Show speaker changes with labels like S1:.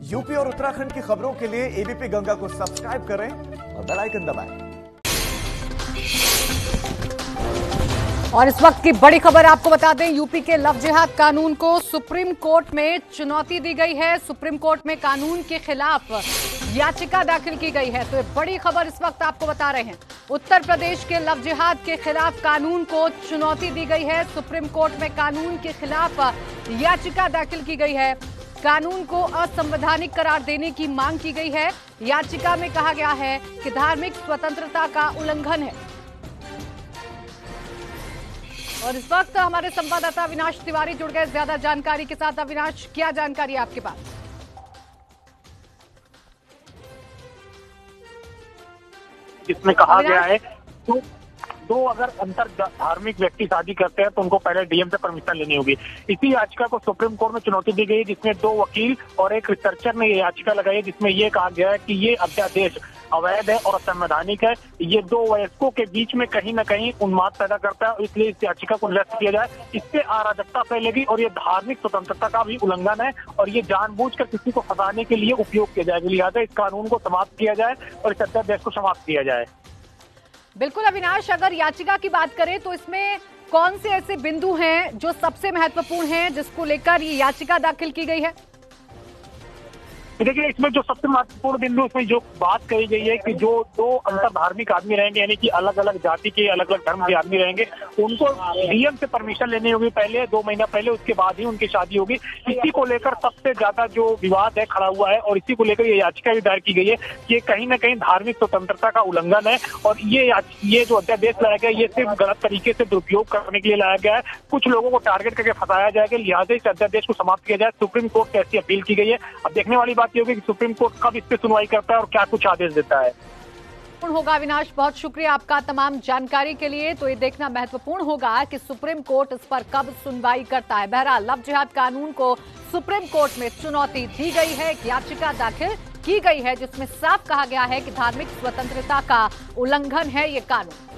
S1: UP और उत्तराखंड की खबरों के लिए एबीपी गंगा को सब्सक्राइब करें और बेल आइकन दबाएं।
S2: और इस वक्त की बड़ी खबर आपको बता दें, यूपी के लव जिहाद कानून को सुप्रीम कोर्ट में चुनौती दी गई है। सुप्रीम कोर्ट में कानून के खिलाफ याचिका दाखिल की गई है। तो ये बड़ी खबर इस वक्त आपको बता रहे हैं। उत्तर प्रदेश के लव जिहाद के खिलाफ कानून को चुनौती दी गई है। सुप्रीम कोर्ट में कानून के खिलाफ याचिका दाखिल की गई है। कानून को असंवैधानिक करार देने की मांग की गई है। याचिका में कहा गया है कि धार्मिक स्वतंत्रता का उल्लंघन है। और इस वक्त हमारे संवाददाता अविनाश तिवारी जुड़ गए ज्यादा जानकारी के साथ। अविनाश, क्या जानकारी है आपके पास?
S3: इसमें कहा गया है तो दो अगर अंतर धार्मिक व्यक्ति शादी करते हैं तो उनको पहले डीएम से परमिशन लेनी होगी। इसी याचिका को सुप्रीम कोर्ट में चुनौती दी गई है, जिसमें दो वकील और एक रिसर्चर ने ये याचिका लगाई है, जिसमें ये कहा गया है कि ये अध्यादेश अवैध है और असंवैधानिक है। ये दो वयस्कों के बीच में कहीं ना कहीं उन्माद पैदा करता है, इसलिए इस याचिका को निरस्त किया जाए। इससे अराजकता फैलेगी और ये धार्मिक स्वतंत्रता का भी उल्लंघन है और ये जानबूझकर किसी को फंसाने के लिए उपयोग किया जाएगा। लिहाजा इस कानून को समाप्त किया जाए और इस अध्यादेश को समाप्त किया जाए।
S2: बिल्कुल अविनाश, अगर याचिका की बात करें तो इसमें कौन से ऐसे बिंदु हैं जो सबसे महत्वपूर्ण हैं जिसको लेकर ये याचिका दाखिल की गई है?
S3: देखिए, इसमें जो सबसे महत्वपूर्ण बिंदु इसमें जो बात कही गई है कि जो दो अंतर धार्मिक आदमी रहेंगे, यानी कि अलग अलग जाति के अलग अलग धर्म के आदमी रहेंगे, उनको डीएम से परमिशन लेनी होगी पहले 2 महीना पहले, उसके बाद ही उनकी शादी होगी। इसी को लेकर सबसे ज्यादा जो विवाद है खड़ा हुआ है और इसी को लेकर ये याचिका भी दायर की गई है कि कहीं ना कहीं धार्मिक स्वतंत्रता का उल्लंघन है और ये जो अध्यादेश लाया गया ये सिर्फ गलत तरीके से दुरुपयोग करने के लिए लाया गया है। कुछ लोगों को टारगेट करके फंसाया जाएगा। लिहाजा इस अध्यादेश को समाप्त किया जाए। सुप्रीम कोर्ट से ऐसी अपील की गई है। अब देखने वाली बात ये होगी कि सुप्रीम कोर्ट कब इस पे सुनवाई करता है और क्या कुछ आदेश देता है।
S2: होगा अविनाश, बहुत शुक्रिया आपका तमाम जानकारी के लिए। तो ये देखना महत्वपूर्ण होगा कि सुप्रीम कोर्ट इस पर कब सुनवाई करता है। बहरहाल लव जिहाद कानून को सुप्रीम कोर्ट में चुनौती दी गई है। एक याचिका दाखिल की गई है जिसमें साफ कहा गया है कि धार्मिक स्वतंत्रता का उल्लंघन है ये कानून।